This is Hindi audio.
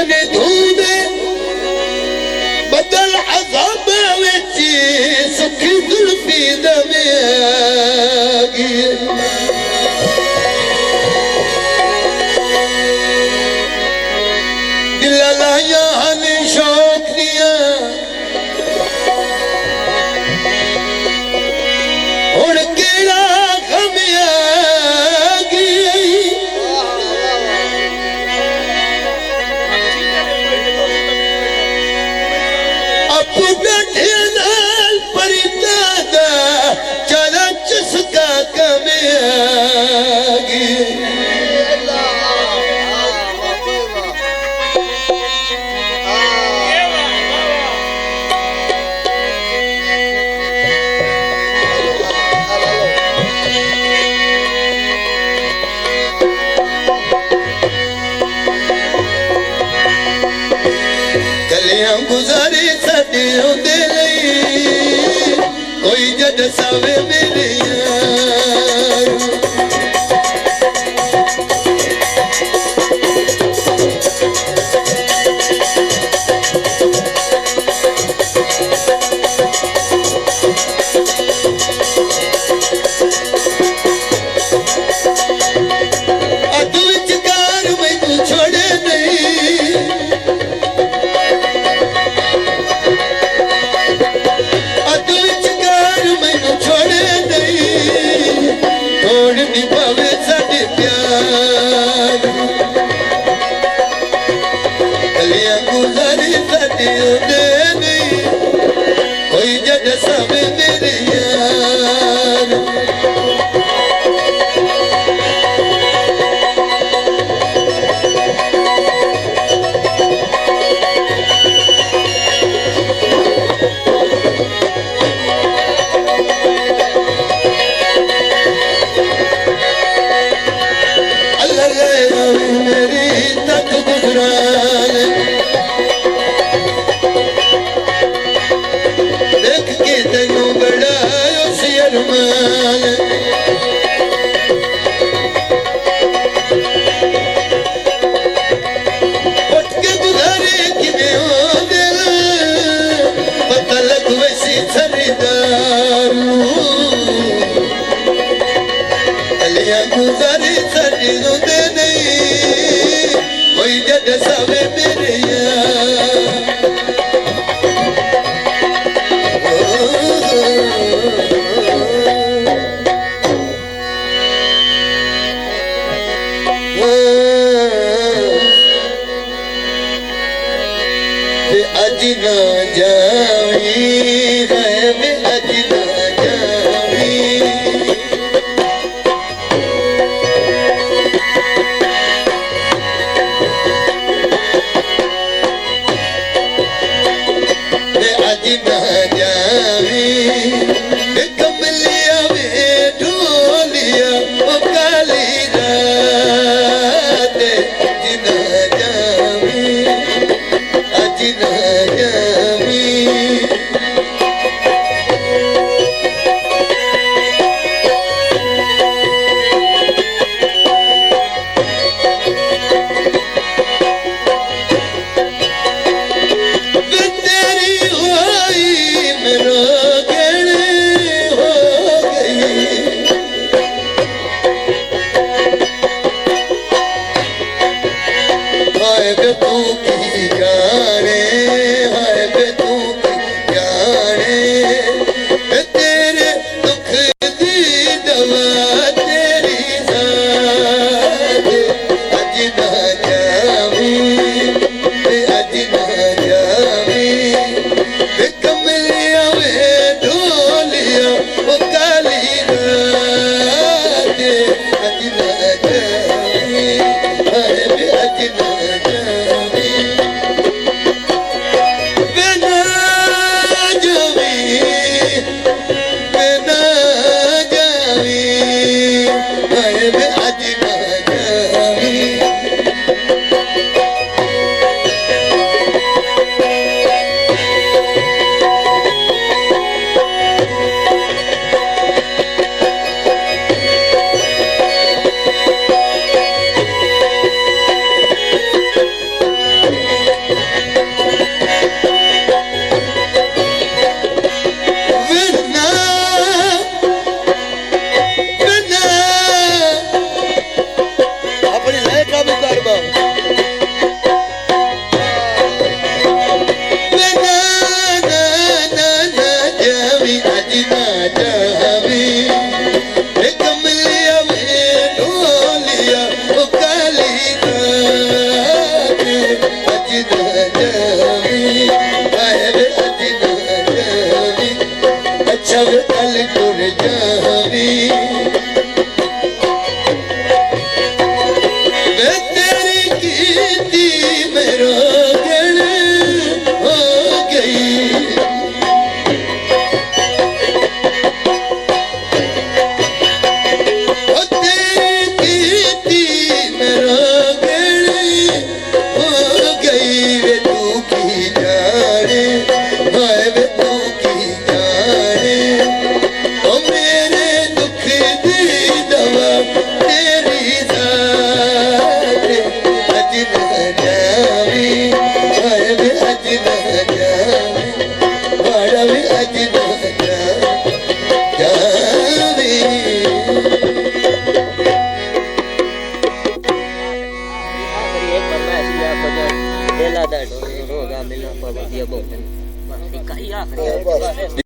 कने धूंदे बदल अज़ाब विच सुखी जुल्फी दवेगी दिल लाया हने शौक दिया हुण केड़ा खमियागी अपना ठेनाल परिता दा चला चुसका कमियागी गुजारे सदियों दे लई कोई जद सावे मेरे यार अद विचकार मैनू छोड़े नहीं कोई जद सब मेरे यार अल्लाह मेरी तक गुजरान गुजारे सदियों दे नहीं कोई जद सावे मेरे यार अज ना जावी है मैं अज ना जावी अज ना जावी कमलिया में ढोलिया ओ काली रात अज ना जावी अज ना जावी तू की जाने है तू की जाने तेरे दुख दी दवा तेरी साथ अज ना जावी अज ना जावी कमलिया में ढोलिया ओ काली रात अज ना जावी अज ना Xavi dia bom. Ikai ya. बस